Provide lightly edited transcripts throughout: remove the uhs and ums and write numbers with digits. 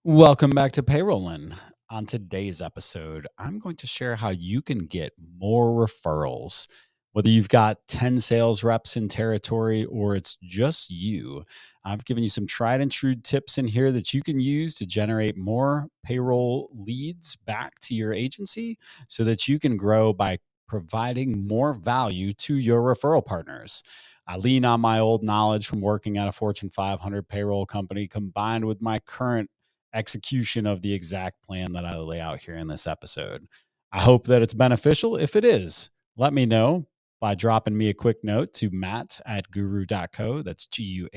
Welcome back to Payrolling. On today's episode, I'm going to share how you can get more referrals. Whether you've got 10 sales reps in territory or it's just you, I've given you some tried and true tips in here that you can use to generate more payroll leads back to your agency so that you can grow by providing more value to your referral partners. I lean on my old knowledge from working at a Fortune 500 payroll company combined with my current execution of the exact plan that I lay out here in this episode. I hope that it's beneficial. If it is, let me know by dropping me a quick note to matt@guru.co. That's GUHROO.co.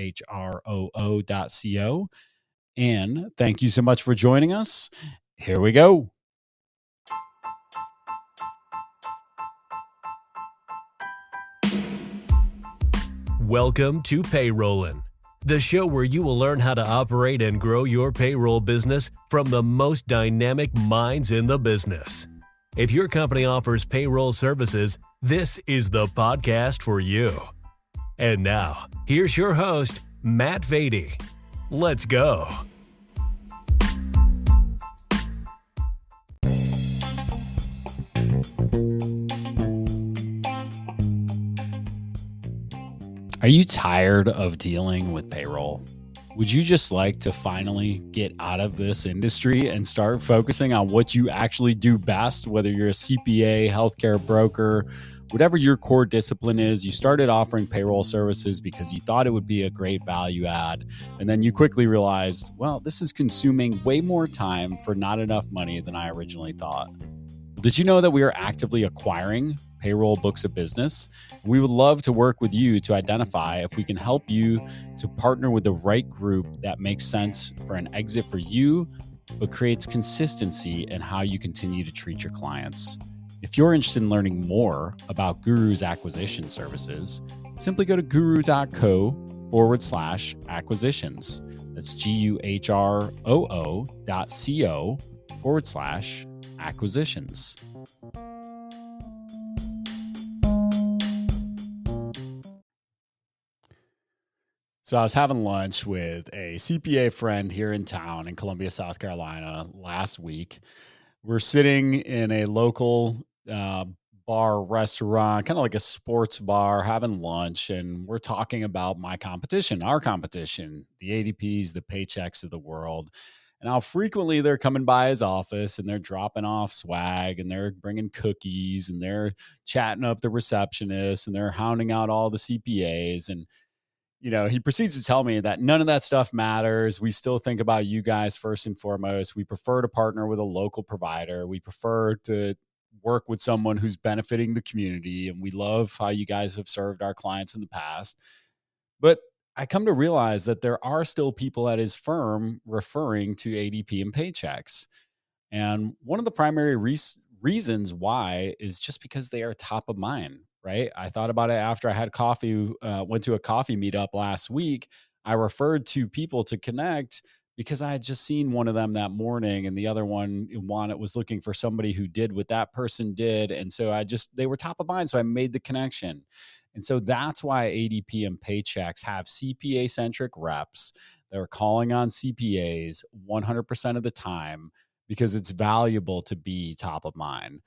And thank you so much for joining us. Here we go. Welcome to Payrolling, the show where you will learn how to operate and grow your payroll business from the most dynamic minds in the business. If your company offers payroll services, this is the podcast for you. And now, here's your host, Matt Vady. Let's go. Are you tired of dealing with payroll? Would you just like to finally get out of this industry and start focusing on what you actually do best, whether you're a CPA, healthcare broker, whatever your core discipline is? You started offering payroll services because you thought it would be a great value add. And then you quickly realized, well, this is consuming way more time for not enough money than I originally thought. Did you know that we are actively acquiring payroll books of business? We would love to work with you to identify if we can help you to partner with the right group that makes sense for an exit for you, but creates consistency in how you continue to treat your clients. If you're interested in learning more about Guru's acquisition services, simply go to guru.co/acquisitions. That's GUHROO.co/acquisitions. So I was having lunch with a CPA friend here in town in Columbia, South Carolina last week. We're sitting in a local bar restaurant, kind of like a sports bar, having lunch, and we're talking about my competition, our competition, the ADPs, the Paychecks of the world, and how frequently they're coming by his office and they're dropping off swag and they're bringing cookies and they're chatting up the receptionist and they're hounding out all the CPAs. And he proceeds to tell me that none of that stuff matters. We still think about you guys first and foremost. We prefer to partner with a local provider. We prefer to work with someone who's benefiting the community. And we love how you guys have served our clients in the past. But I come to realize that there are still people at his firm referring to ADP and Paychecks. And one of the primary reasons why is just because they are top of mind, right? I thought about it after I had coffee, went to a coffee meetup last week. I referred to people to connect because I had just seen one of them that morning, and the other one was looking for somebody who did what that person did. And so they were top of mind. So I made the connection. And so that's why ADP and Paychecks have CPA centric reps that are calling on CPAs 100% of the time, because it's valuable to be top of mind.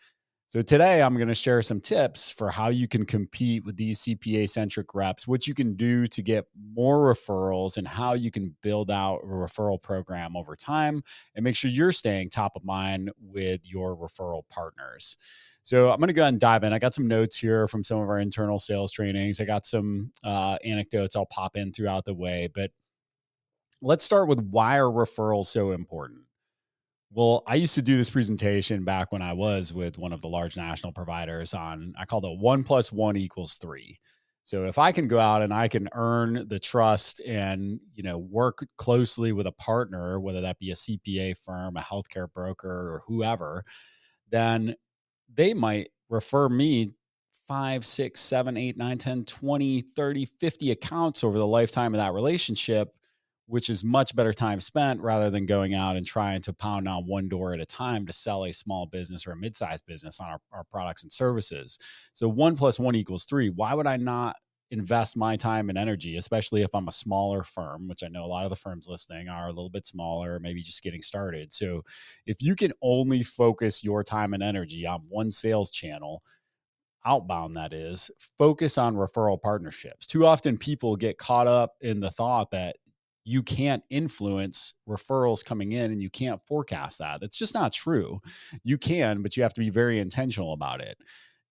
So today I'm going to share some tips for how you can compete with these CPA centric reps, what you can do to get more referrals, and how you can build out a referral program over time and make sure you're staying top of mind with your referral partners. So I'm going to go ahead and dive in. I got some notes here from some of our internal sales trainings. I got some anecdotes I'll pop in throughout the way, but let's start with why are referrals so important? Well, I used to do this presentation back when I was with one of the large national providers I called it 1+1 = 3. So if I can go out and I can earn the trust and, work closely with a partner, whether that be a CPA firm, a healthcare broker, or whoever, then they might refer me 5, 6, 7, 8, 9, 10, 20, 30, 50 accounts over the lifetime of that relationship, which is much better time spent rather than going out and trying to pound on one door at a time to sell a small business or a mid-sized business on our products and services. So 1+1 = 3. Why would I not invest my time and energy, especially if I'm a smaller firm, which I know a lot of the firms listening are a little bit smaller, maybe just getting started. So if you can only focus your time and energy on one sales channel, outbound that is, focus on referral partnerships. Too often people get caught up in the thought that you can't influence referrals coming in and you can't forecast that. That's just not true. You can, but you have to be very intentional about it.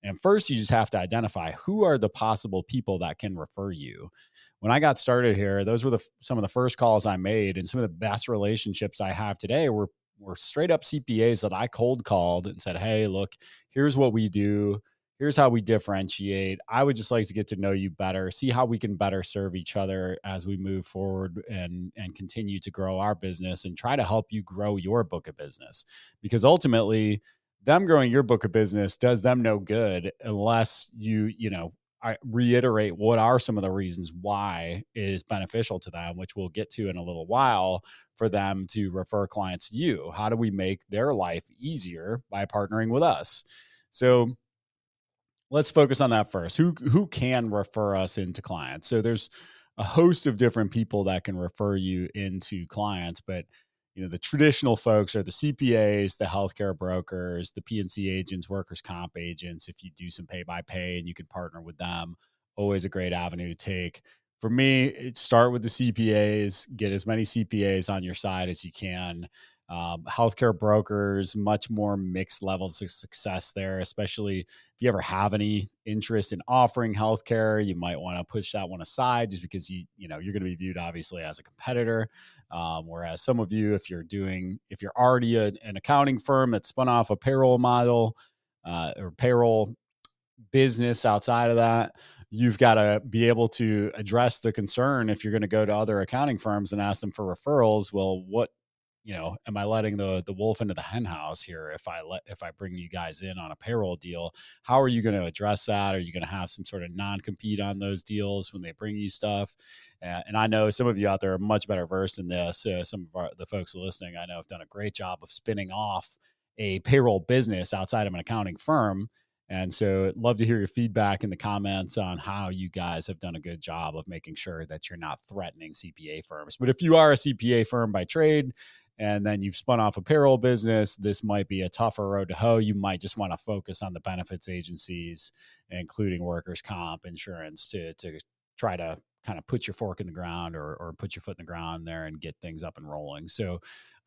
And first, you just have to identify who are the possible people that can refer you. When I got started here, those were some of the first calls I made, and some of the best relationships I have today were straight up CPAs that I cold called and said, "Hey, look, here's what we do. Here's how we differentiate. I would just like to get to know you better, see how we can better serve each other as we move forward and continue to grow our business and try to help you grow your book of business." Because ultimately, them growing your book of business does them no good unless I reiterate what are some of the reasons why it is beneficial to them, which we'll get to in a little while, for them to refer clients to you. How do we make their life easier by partnering with us? So let's focus on that first. Who can refer us into clients? So there's a host of different people that can refer you into clients, but the traditional folks are the CPAs, the healthcare brokers, the PNC agents, workers' comp agents. If you do some pay by pay and you can partner with them, always a great avenue to take. For me, start with the CPAs, get as many CPAs on your side as you can. Healthcare brokers, much more mixed levels of success there, especially if you ever have any interest in offering healthcare. You might want to push that one aside just because you're going to be viewed obviously as a competitor. Whereas some of you, if you're already an accounting firm that spun off a payroll model or payroll business outside of that, you've got to be able to address the concern if you're going to go to other accounting firms and ask them for referrals. Well, what am I letting the wolf into the hen house here? If I bring you guys in on a payroll deal, how are you going to address that? Are you going to have some sort of non-compete on those deals when they bring you stuff? And I know some of you out there are much better versed in this. Some of the folks listening, I know, have done a great job of spinning off a payroll business outside of an accounting firm. And so I'd love to hear your feedback in the comments on how you guys have done a good job of making sure that you're not threatening CPA firms. But if you are a CPA firm by trade, and then you've spun off a payroll business, this might be a tougher road to hoe. You might just want to focus on the benefits agencies, including workers' comp, insurance, to try to kind of put your fork in the ground or put your foot in the ground there and get things up and rolling. So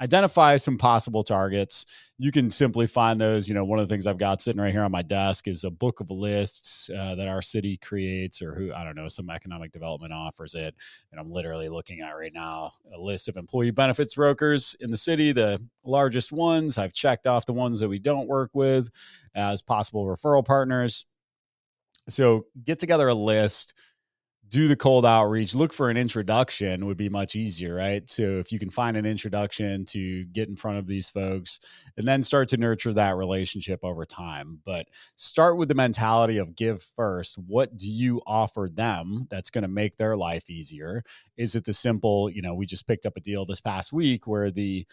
identify some possible targets. You can simply find those. One of the things I've got sitting right here on my desk is a book of lists that our city creates, or some economic development offers it. And I'm literally looking at right now a list of employee benefits brokers in the city, the largest ones. I've checked off the ones that we don't work with as possible referral partners. So get together a list, do the cold outreach, look for an introduction would be much easier, right? So if you can find an introduction to get in front of these folks and then start to nurture that relationship over time. But start with the mentality of give first. What do you offer them that's going to make their life easier? Is it the simple, we just picked up a deal this past week where the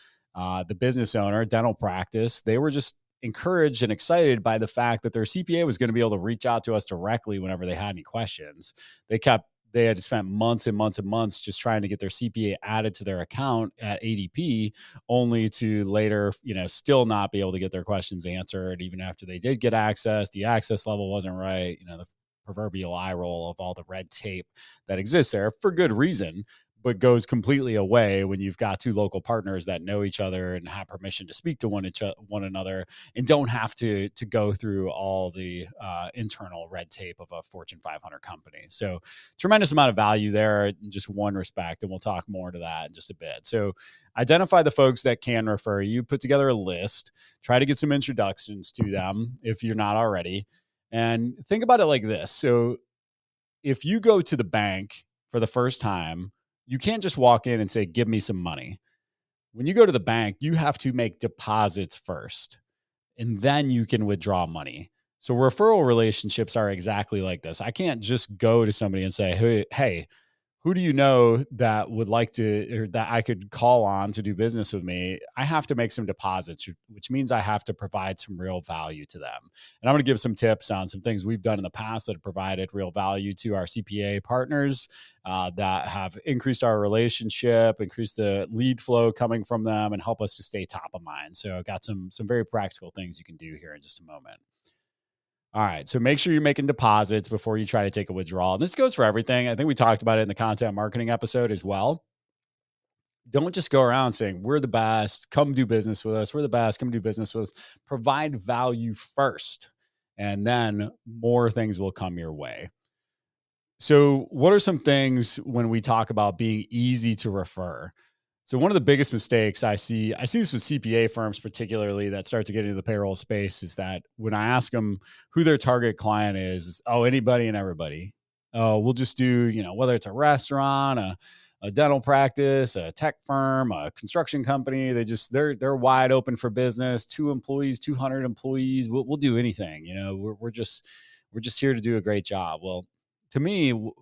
business owner, dental practice, they were just encouraged and excited by the fact that their CPA was going to be able to reach out to us directly whenever they had any questions. They had spent months and months and months just trying to get their CPA added to their account at ADP, only to later, still not be able to get their questions answered. Even after they did get access, the access level wasn't right. The proverbial eye roll of all the red tape that exists there for good reason, but goes completely away when you've got two local partners that know each other and have permission to speak to one another and don't have to go through all the internal red tape of a Fortune 500 company. So tremendous amount of value there in just one respect. And we'll talk more to that in just a bit. So identify the folks that can refer you, put together a list, try to get some introductions to them if you're not already. And think about it like this. So if you go to the bank for the first time, you can't just walk in and say, give me some money. When you go to the bank, you have to make deposits first, and then you can withdraw money. So referral relationships are exactly like this. I can't just go to somebody and say, hey, who do you know that would like to, or that I could call on to do business with me? I have to make some deposits, which means I have to provide some real value to them. And I'm going to give some tips on some things we've done in the past that have provided real value to our CPA partners, that have increased our relationship, increased the lead flow coming from them, and help us to stay top of mind. So I've got some very practical things you can do here in just a moment. All right. So make sure you're making deposits before you try to take a withdrawal. And this goes for everything. I think we talked about it in the content marketing episode as well. Don't just go around saying, we're the best, come do business with us. We're the best, come do business with us. Provide value first, and then more things will come your way. So, what are some things when we talk about being easy to refer? So, one of the biggest mistakes I see this with CPA firms particularly that start to get into the payroll space, is that when I ask them who their target client is, it's, oh, anybody and everybody. Oh, we'll just do, whether it's a restaurant, a dental practice, a tech firm, a construction company, they're wide open for business. 2 employees, 200 employees, we'll do anything. We're just here to do a great job. Well, to me,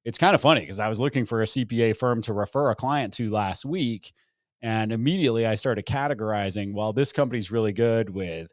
it's kind of funny because I was looking for a CPA firm to refer a client to last week. And immediately I started categorizing, well, this company's really good with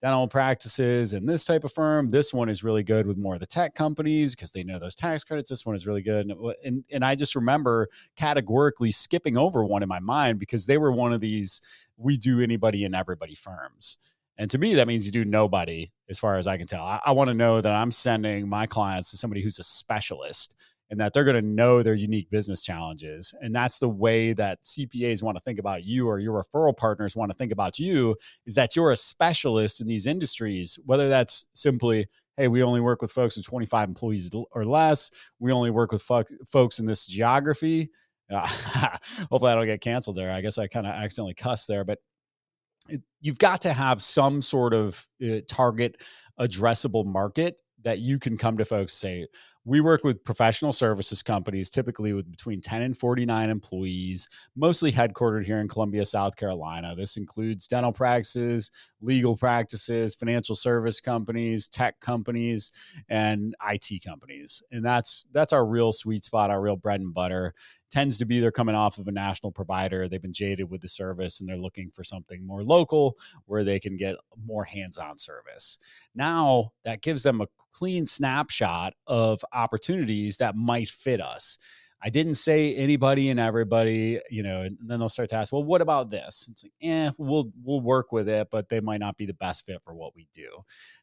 dental practices and this type of firm. This one is really good with more of the tech companies because they know those tax credits. This one is really good. And I just remember categorically skipping over one in my mind because they were one of these, we do anybody and everybody firms. And to me, that means you do nobody, as far as I can tell. I want to know that I'm sending my clients to somebody who's a specialist and that they're going to know their unique business challenges. And that's the way that CPAs want to think about you, or your referral partners want to think about you, is that you're a specialist in these industries, whether that's simply, hey, we only work with folks with 25 employees or less. We only work with folks in this geography. Hopefully I don't get canceled there. I guess I kind of accidentally cussed there, but you've got to have some sort of target addressable market that you can come to folks and say, we work with professional services companies, typically with between 10 and 49 employees, mostly headquartered here in Columbia, South Carolina. This includes dental practices, legal practices, financial service companies, tech companies, and IT companies. And that's our real sweet spot, our real bread and butter. Tends to be they're coming off of a national provider. They've been jaded with the service and they're looking for something more local where they can get more hands-on service. Now that gives them a clean snapshot of opportunities that might fit us. I didn't say anybody and everybody, and then they'll start to ask, well, what about this? It's like, we'll work with it, but they might not be the best fit for what we do.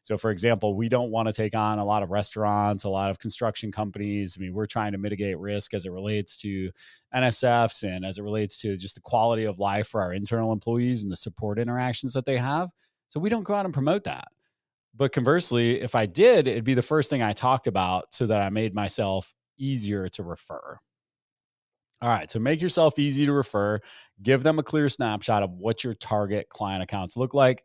So for example, we don't want to take on a lot of restaurants, a lot of construction companies. I mean, we're trying to mitigate risk as it relates to NSFs and as it relates to just the quality of life for our internal employees and the support interactions that they have. So we don't go out and promote that. But conversely, if I did, it'd be the first thing I talked about so that I made myself easier to refer. All right. So make yourself easy to refer. Give them a clear snapshot of what your target client accounts look like.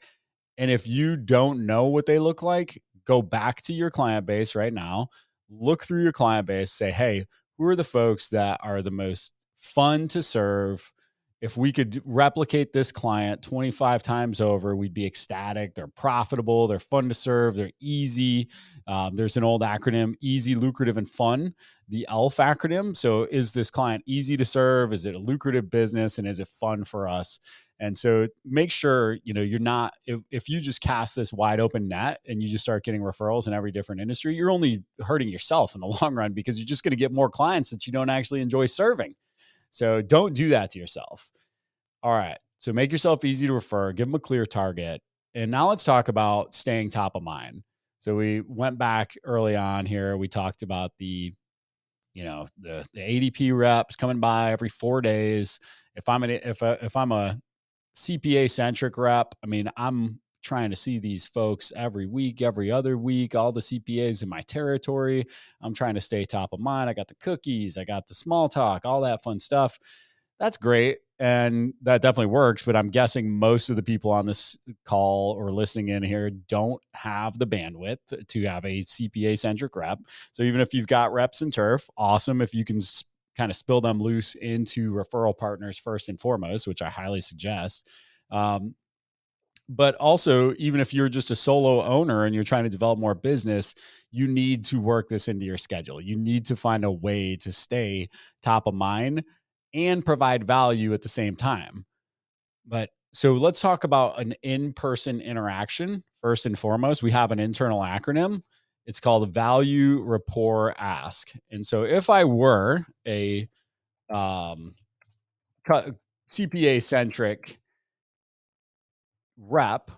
And if you don't know what they look like, go back to your client base right now, look through your client base, say, hey, who are the folks that are the most fun to serve? If we could replicate this client 25 times over, we'd be ecstatic. They're profitable. They're fun to serve. They're easy. There's an old acronym, easy, lucrative, and fun, the ELF acronym. So is this client easy to serve? Is it a lucrative business? And is it fun for us? And so make sure, you're not, if you just cast this wide open net and you just start getting referrals in every different industry, you're only hurting yourself in the long run because you're just going to get more clients that you don't actually enjoy serving. So don't do that to yourself. All right. So make yourself easy to refer, give them a clear target. And now let's talk about staying top of mind. So we went back early on here. We talked about the ADP reps coming by every 4 days. If I'm a CPA centric rep, I mean, I'm trying to see these folks every week, every other week, all the CPAs in my territory. I'm trying to stay top of mind. I got the cookies, I got the small talk, all that fun stuff. That's great. And that definitely works. But I'm guessing most of the people on this call or listening in here don't have the bandwidth to have a CPA centric rep. So even if you've got reps and turf, awesome. If you can kind of spill them loose into referral partners first and foremost, which I highly suggest. But also, even if you're just a solo owner and you're trying to develop more business, you need to work this into your schedule. You need to find a way to stay top of mind and provide value at the same time. But so let's talk about an in-person interaction. First and foremost, we have an internal acronym. It's called Value Rapport Ask. And so if I were a um, CPA centric rep,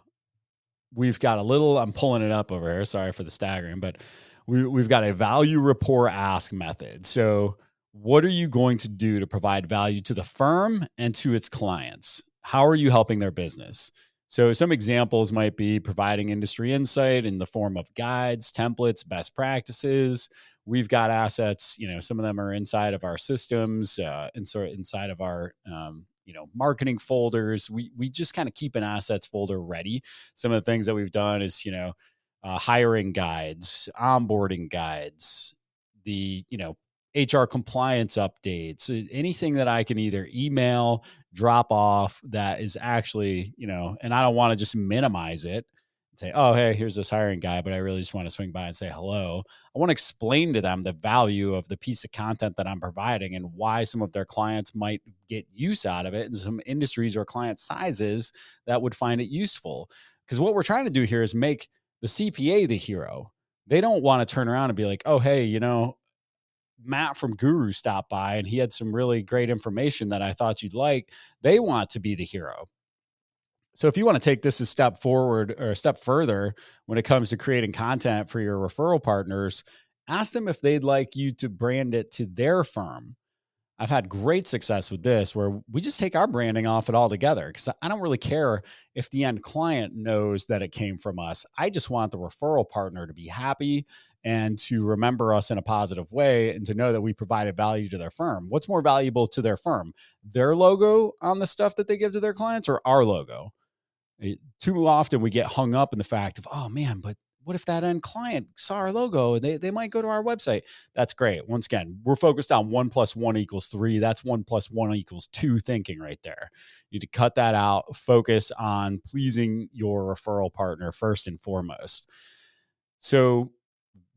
we've got a little, I'm pulling it up over here. Sorry for the staggering, but we've got a value rapport ask method. So, what are you going to do to provide value to the firm and to its clients? How are you helping their business? So, some examples might be providing industry insight in the form of guides, templates, best practices. We've got assets, some of them are inside of our systems, inside of our, marketing folders. We just kind of keep an assets folder ready. Some of the things that we've done is, hiring guides, onboarding guides, the, HR compliance updates, anything that I can either email, drop off that is actually, and I don't want to just minimize it and say, oh, hey, here's this hiring guy, but I really just want to swing by and say hello. I want to explain to them the value of the piece of content that I'm providing and why some of their clients might get use out of it, and some industries or client sizes that would find it useful. Because what we're trying to do here is make the CPA the hero. They don't want to turn around and be like, oh, hey, Matt from Guru stopped by and he had some really great information that I thought you'd like. They want to be the hero. So if you want to take this a step forward or a step further when it comes to creating content for your referral partners, ask them if they'd like you to brand it to their firm. I've had great success with this where we just take our branding off it altogether because I don't really care if the end client knows that it came from us. I just want the referral partner to be happy and to remember us in a positive way and to know that we provided value to their firm. What's more valuable to their firm, their logo on the stuff that they give to their clients or our logo? Too often we get hung up in the fact of, oh man, but what if that end client saw our logo and they might go to our website? That's great. Once again, we're focused on 1+1=3. That's 1+1=2 thinking right there. You need to cut that out. Focus on pleasing your referral partner first and foremost. So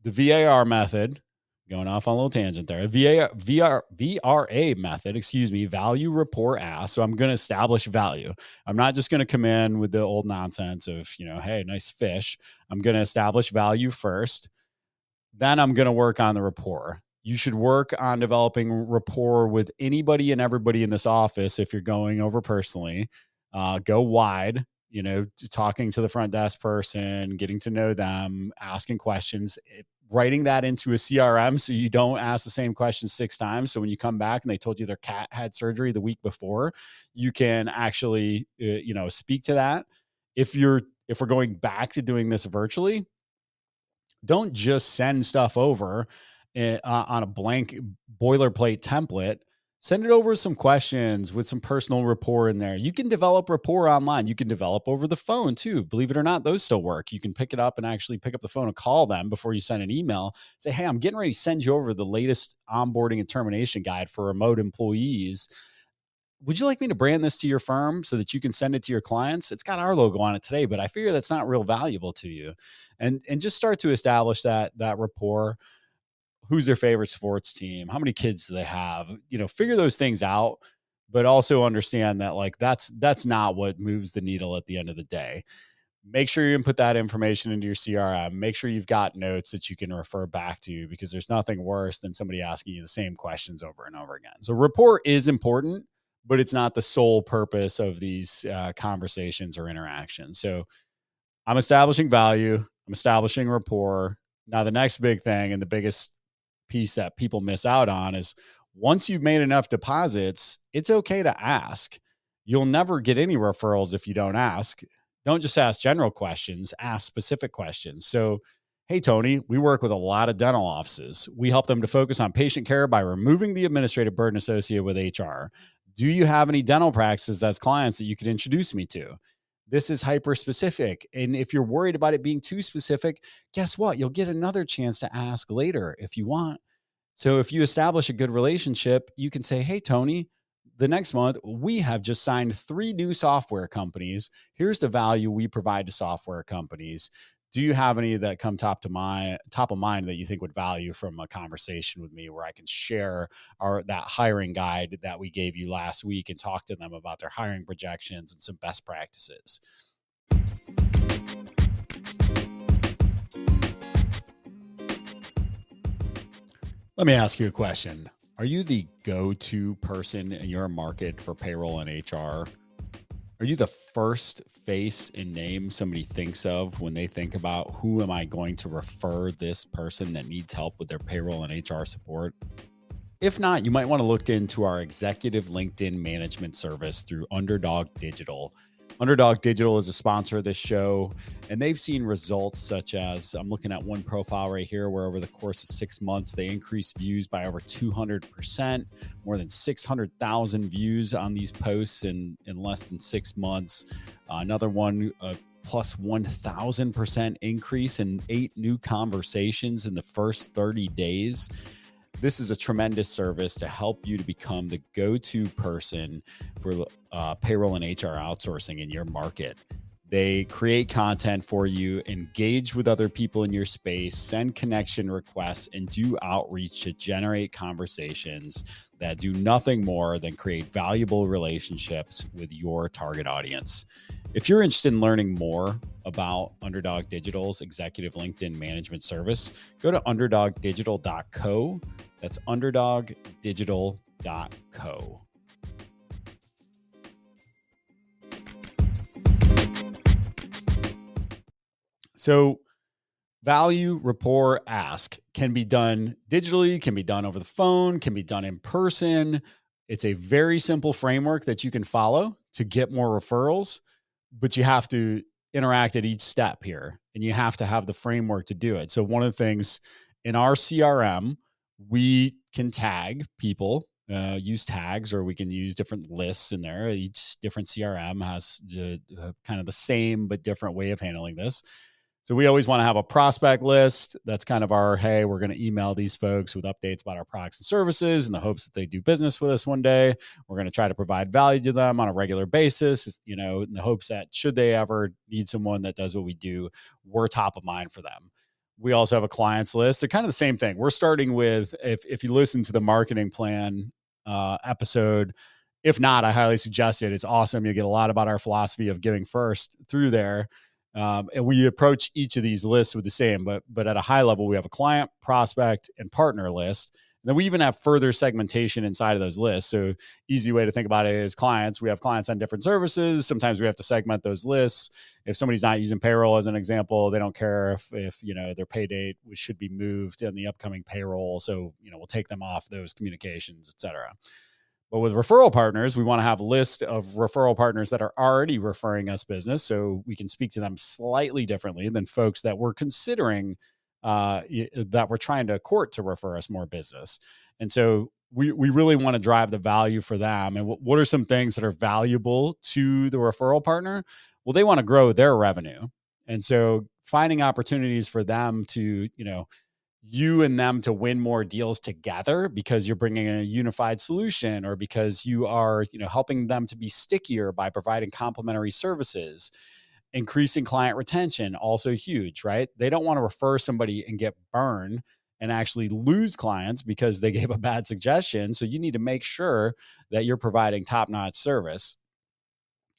the VAR method, going off on a little tangent there, VRA method, value rapport ask. So I'm going to establish value. I'm not just going to come in with the old nonsense of, hey, nice fish. I'm going to establish value first. Then I'm going to work on the rapport. You should work on developing rapport with anybody and everybody in this office. If you're going over personally, go wide, talking to the front desk person, getting to know them, asking questions, writing that into a CRM so you don't ask the same question 6 times. So when you come back and they told you their cat had surgery the week before, you can actually, speak to that. If we're going back to doing this virtually, don't just send stuff over on a blank boilerplate template. Send it over with some questions with some personal rapport in there. You can develop rapport online. You can develop over the phone too. Believe it or not, those still work. You can pick it up and actually pick up the phone and call them before you send an email. Say, hey, I'm getting ready to send you over the latest onboarding and termination guide for remote employees. Would you like me to brand this to your firm so that you can send it to your clients? It's got our logo on it today, but I figure that's not real valuable to you. And just start to establish that rapport. Who's their favorite sports team? How many kids do they have? Figure those things out, but also understand that that's not what moves the needle at the end of the day. Make sure you input that information into your CRM. Make sure you've got notes that you can refer back to because there's nothing worse than somebody asking you the same questions over and over again. So rapport is important, but it's not the sole purpose of these conversations or interactions. So I'm establishing value. I'm establishing rapport. Now, the next big thing and the biggest piece that people miss out on is once you've made enough deposits, it's okay to ask. You'll never get any referrals if you don't ask. Don't just ask general questions, ask specific questions. So, hey, Tony, we work with a lot of dental offices. We help them to focus on patient care by removing the administrative burden associated with HR. Do you have any dental practices as clients that you could introduce me to? This is hyper specific. And if you're worried about it being too specific, guess what? You'll get another chance to ask later if you want. So if you establish a good relationship, you can say, hey, Tony, the next month, we have just signed 3 new software companies. Here's the value we provide to software companies. Do you have any that come top of mind that you think would value from a conversation with me where I can share that hiring guide that we gave you last week and talk to them about their hiring projections and some best practices? Let me ask you a question. Are you the go-to person in your market for payroll and HR? Are you the first face and name somebody thinks of when they think about who am I going to refer this person that needs help with their payroll and HR support? If not, you might want to look into our executive LinkedIn management service through Underdog Digital. Underdog Digital is a sponsor of this show, and they've seen results such as, I'm looking at one profile right here where over the course of 6 months, they increased views by over 200%, more than 600,000 views on these posts in less than 6 months. Another one, plus 1,000% increase in 8 new conversations in the first 30 days. This is a tremendous service to help you to become the go-to person for payroll and HR outsourcing in your market. They create content for you, engage with other people in your space, send connection requests, and do outreach to generate conversations that do nothing more than create valuable relationships with your target audience. If you're interested in learning more about Underdog Digital's executive LinkedIn management service, go to underdogdigital.co. That's underdogdigital.co. So value, rapport, ask can be done digitally, can be done over the phone, can be done in person. It's a very simple framework that you can follow to get more referrals, but you have to interact at each step here and you have to have the framework to do it. So one of the things in our CRM, we can tag people, use tags, or we can use different lists in there. Each different CRM has kind of the same but different way of handling this. So we always want to have a prospect list. That's kind of our, hey, we're going to email these folks with updates about our products and services in the hopes that they do business with us one day. We're going to try to provide value to them on a regular basis, in the hopes that should they ever need someone that does what we do, we're top of mind for them. We also have a clients list. They're kind of the same thing. We're starting with, if you listen to the marketing plan episode, if not, I highly suggest it. It's awesome. You'll get a lot about our philosophy of giving first through there. And we approach each of these lists with the same, but at a high level, we have a client, prospect, and partner list. And then we even have further segmentation inside of those lists. So easy way to think about it is clients. We have clients on different services. Sometimes we have to segment those lists. If somebody's not using payroll as an example, they don't care if their pay date should be moved in the upcoming payroll. So, we'll take them off those communications, et cetera. But with referral partners, we want to have a list of referral partners that are already referring us business, so we can speak to them slightly differently than folks that we're considering that we're trying to court to refer us more business. And so we really want to drive the value for them. And what are some things that are valuable to the referral partner? Well, they want to grow their revenue. And so finding opportunities for them to, you and them to win more deals together because you're bringing a unified solution, or because you are, helping them to be stickier by providing complementary services, increasing client retention, also huge, right? They don't want to refer somebody and get burned and actually lose clients because they gave a bad suggestion. So you need to make sure that you're providing top-notch service.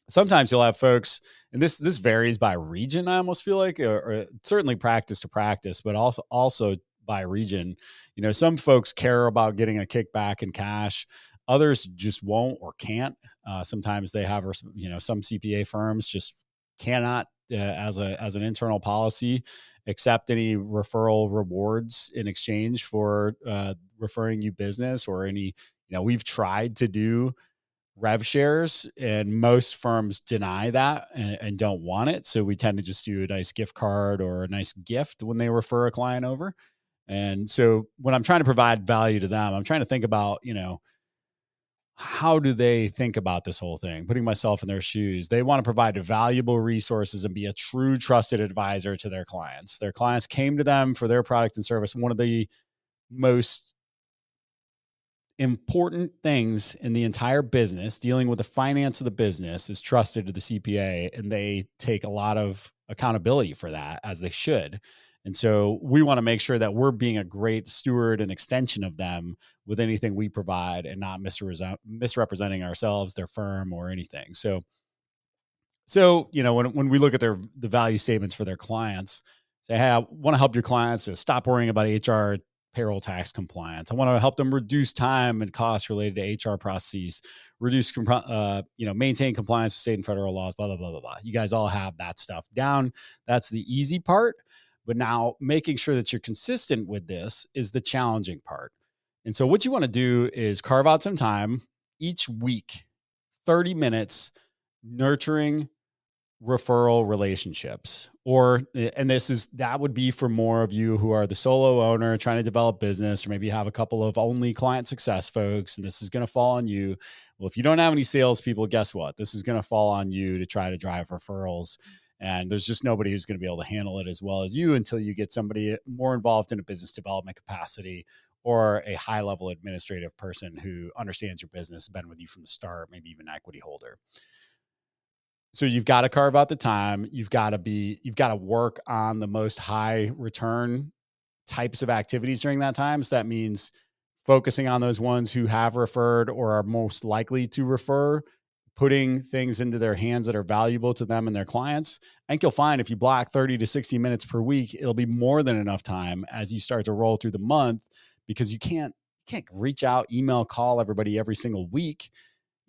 Sometimes you'll have folks, and this varies by region, I almost feel like, or certainly practice to practice, but also by region. Some folks care about getting a kickback in cash. Others just won't or can't. Sometimes they have, some CPA firms just cannot, as an internal policy, accept any referral rewards in exchange for referring you business, or any, we've tried to do rev shares, and most firms deny that and don't want it. So we tend to just do a nice gift card or a nice gift when they refer a client over. And so when I'm trying to provide value to them, I'm trying to think about, how do they think about this whole thing? Putting myself in their shoes. They want to provide valuable resources and be a true trusted advisor to their clients. Their clients came to them for their product and service. One of the most important things in the entire business, dealing with the finance of the business, is trusted to the CPA, and they take a lot of accountability for that, as they should. And so we want to make sure that we're being a great steward and extension of them with anything we provide, and not misrepresenting ourselves, their firm, or anything. So, when we look at the value statements for their clients, say, hey, I want to help your clients to stop worrying about HR, payroll, tax compliance. I want to help them reduce time and costs related to HR processes, maintain compliance with state and federal laws, blah, blah, blah, blah, blah. You guys all have that stuff down. That's the easy part. But now making sure that you're consistent with this is the challenging part. And so what you want to do is carve out some time each week, 30 minutes, nurturing referral relationships. And that would be for more of you who are the solo owner trying to develop business, or maybe you have a couple of only client success folks, and this is going to fall on you. Well, if you don't have any salespeople, guess what? This is going to fall on you to try to drive referrals. And there's just nobody who's going to be able to handle it as well as you, until you get somebody more involved in a business development capacity, or a high level administrative person who understands your business, been with you from the start, maybe even an equity holder. So you've got to carve out the time. You've got to work on the most high return types of activities during that time. So that means focusing on those ones who have referred or are most likely to refer, putting things into their hands that are valuable to them and their clients. I think you'll find if you block 30 to 60 minutes per week, it'll be more than enough time as you start to roll through the month, because you can't reach out, email, call everybody every single week.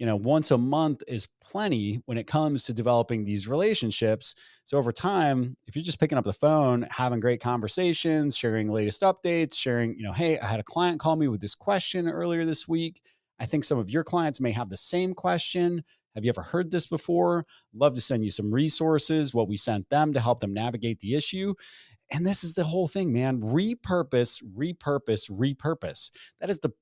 Once a month is plenty when it comes to developing these relationships. So over time, if you're just picking up the phone, having great conversations, sharing latest updates, sharing, hey, I had a client call me with this question earlier this week. I think some of your clients may have the same question. Have you ever heard this before? Love to send you some resources, what we sent them to help them navigate the issue. And this is the whole thing, man. Repurpose, repurpose, repurpose. That is the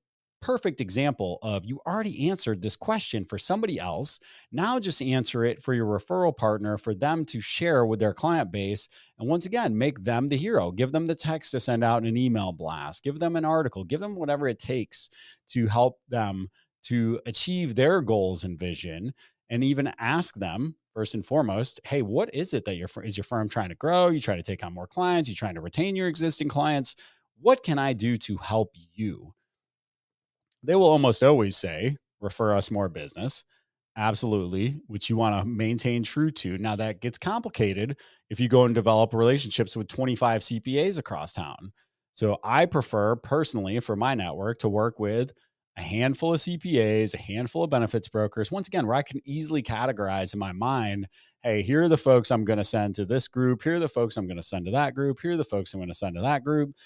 perfect example of, you already answered this question for somebody else. Now just answer it for your referral partner, for them to share with their client base. And once again, make them the hero. Give them the text to send out in an email blast. Give them an article. Give them whatever it takes to help them to achieve their goals and vision. And even ask them, first and foremost, hey, what is it that is your firm trying to grow? You trying to take on more clients? You trying to retain your existing clients? What can I do to help you? They will almost always say, refer us more business. Absolutely, which you want to maintain true to. Now, that gets complicated if you go and develop relationships with 25 CPAs across town. So I prefer personally, for my network, to work with a handful of CPAs, a handful of benefits brokers, once again, where I can easily categorize in my mind, hey, here are the folks I'm going to send to this group. Here are the folks I'm going to send to that group. Here are the folks I'm going to send to that group.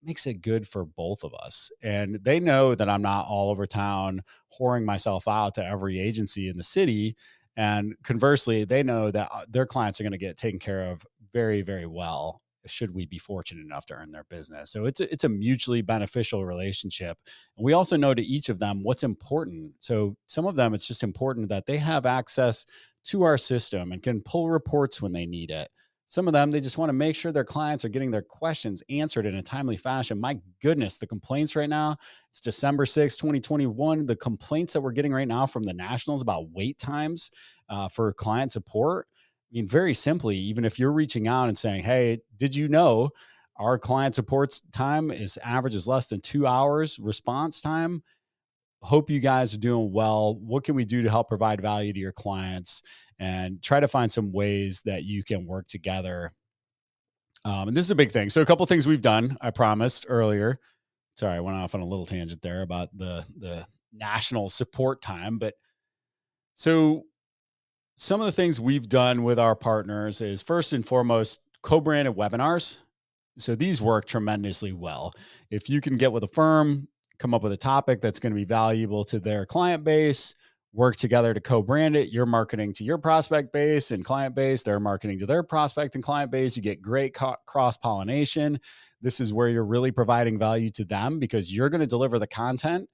Makes it good for both of us. And they know that I'm not all over town whoring myself out to every agency in the city. And conversely, they know that their clients are going to get taken care of very, very well, should we be fortunate enough to earn their business. So it's a mutually beneficial relationship. And we also know to each of them what's important. So some of them, it's just important that they have access to our system and can pull reports when they need it. Some of them, they just want to make sure their clients are getting their questions answered in a timely fashion. My goodness, the complaints right now, it's December 6th, 2021. The complaints that we're getting right now from the nationals about wait times for client support. I mean, very simply, even if you're reaching out and saying, hey, did you know our client support's time is averages less than 2 hours response time? Hope you guys are doing well. What can we do to help provide value to your clients, and try to find some ways that you can work together. And this is a big thing. So a couple of things we've done, I promised earlier. Sorry, I went off on a little tangent there about the national support time. But so some of the things we've done with our partners is, first and foremost, co-branded webinars. So these work tremendously well. If you can get with a firm, come up with a topic that's going to be valuable to their client base, work together to co-brand it. You're marketing to your prospect base and client base. They're marketing to their prospect and client base. You get great cross-pollination. This is where you're really providing value to them, because you're going to deliver the content,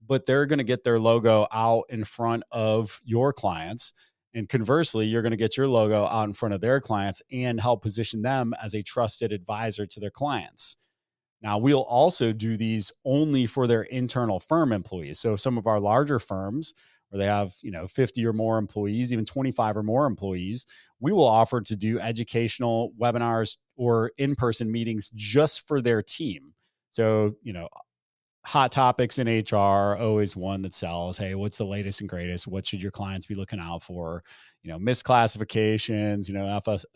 but they're going to get their logo out in front of your clients. And conversely, you're going to get your logo out in front of their clients and help position them as a trusted advisor to their clients. Now, we'll also do these only for their internal firm employees. So some of our larger firms where they have, 50 or more employees, even 25 or more employees, we will offer to do educational webinars or in-person meetings just for their team. So, hot topics in HR, always one that sells. Hey, what's the latest and greatest? What should your clients be looking out for? Misclassifications,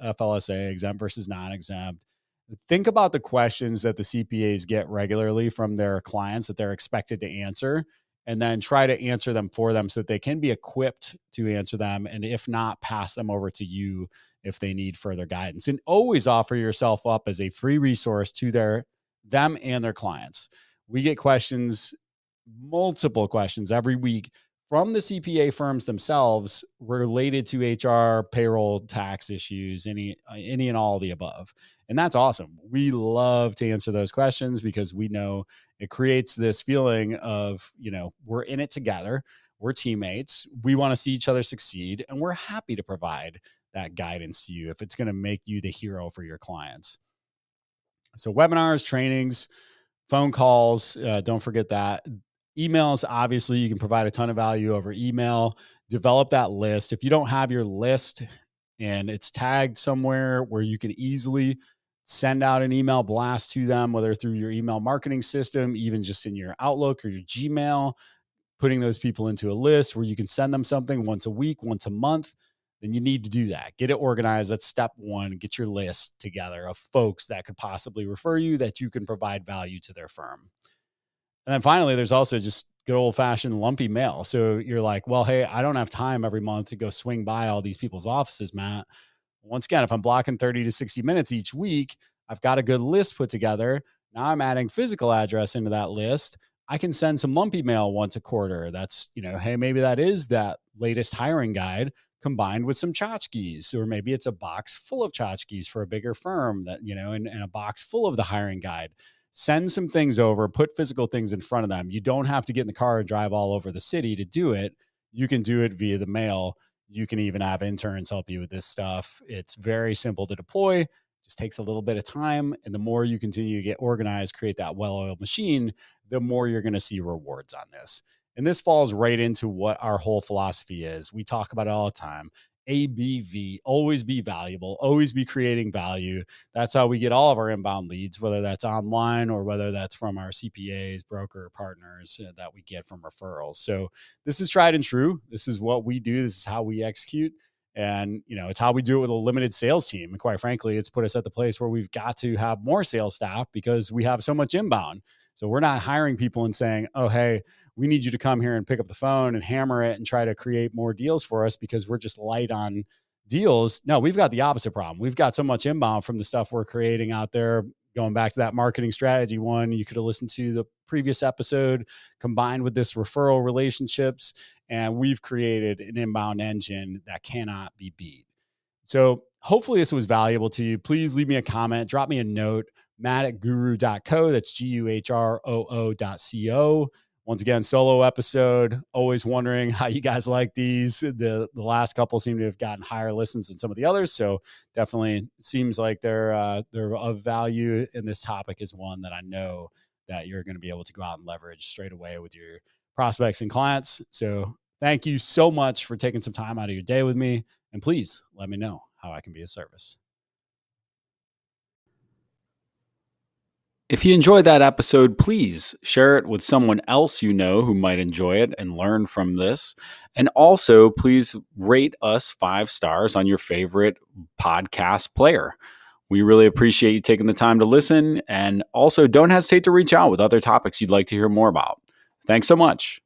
FLSA, exempt versus non-exempt. Think about the questions that the CPAs get regularly from their clients that they're expected to answer, and then try to answer them for them so that they can be equipped to answer them. And if not, pass them over to you if they need further guidance. And always offer yourself up as a free resource to them and their clients. We get questions, multiple questions every week from the CPA firms themselves related to HR, payroll, tax issues, any and all of the above. And that's awesome. We love to answer those questions because we know it creates this feeling of, we're in it together. We're teammates. We want to see each other succeed, and we're happy to provide that guidance to you if it's going to make you the hero for your clients. So webinars, trainings, phone calls, don't forget that. Emails, obviously, you can provide a ton of value over email. Develop that list. If you don't have your list and it's tagged somewhere where you can easily send out an email blast to them, whether through your email marketing system, even just in your Outlook or your Gmail, putting those people into a list where you can send them something once a week, once a month, then you need to do that. Get it organized. That's step one. Get your list together of folks that could possibly refer you that you can provide value to their firm. And then finally, there's also just good old fashioned lumpy mail. So you're like, well, hey, I don't have time every month to go swing by all these people's offices, Matt. Once again, if I'm blocking 30 to 60 minutes each week, I've got a good list put together. Now I'm adding physical address into that list. I can send some lumpy mail once a quarter. That's, hey, maybe that is that latest hiring guide combined with some tchotchkes, or maybe it's a box full of tchotchkes for a bigger firm that, and a box full of the hiring guide. Send some things over, put physical things in front of them. You don't have to get in the car and drive all over the city to do it. You can do it via the mail. You can even have interns help you with this stuff. It's very simple to deploy. Just takes a little bit of time. And the more you continue to get organized, create that well-oiled machine, the more you're going to see rewards on this. And this falls right into what our whole philosophy is. We talk about it all the time. ABV, always be valuable, always be creating value. That's how we get all of our inbound leads, whether that's online or whether that's from our CPAs, broker partners that we get from referrals. So this is tried and true. This is what we do. This is how we execute. And, it's how we do it with a limited sales team. And quite frankly, it's put us at the place where we've got to have more sales staff because we have so much inbound. So we're not hiring people and saying, oh, hey, we need you to come here and pick up the phone and hammer it and try to create more deals for us because we're just light on deals. No, we've got the opposite problem. We've got so much inbound from the stuff we're creating out there. Going back to that marketing strategy one, you could have listened to the previous episode combined with this referral relationships. And we've created an inbound engine that cannot be beat. So hopefully this was valuable to you. Please leave me a comment, drop me a note, matt@guru.co. That's GUHROO.co. Once again, solo episode. Always wondering how you guys like these. The last couple seem to have gotten higher listens than some of the others. So definitely seems like they're of value. And this topic is one that I know that you're going to be able to go out and leverage straight away with your prospects and clients. So thank you so much for taking some time out of your day with me. And please let me know how I can be of service. If you enjoyed that episode, please share it with someone else you know who might enjoy it and learn from this. And also, please rate us 5 stars on your favorite podcast player. We really appreciate you taking the time to listen. And also, don't hesitate to reach out with other topics you'd like to hear more about. Thanks so much.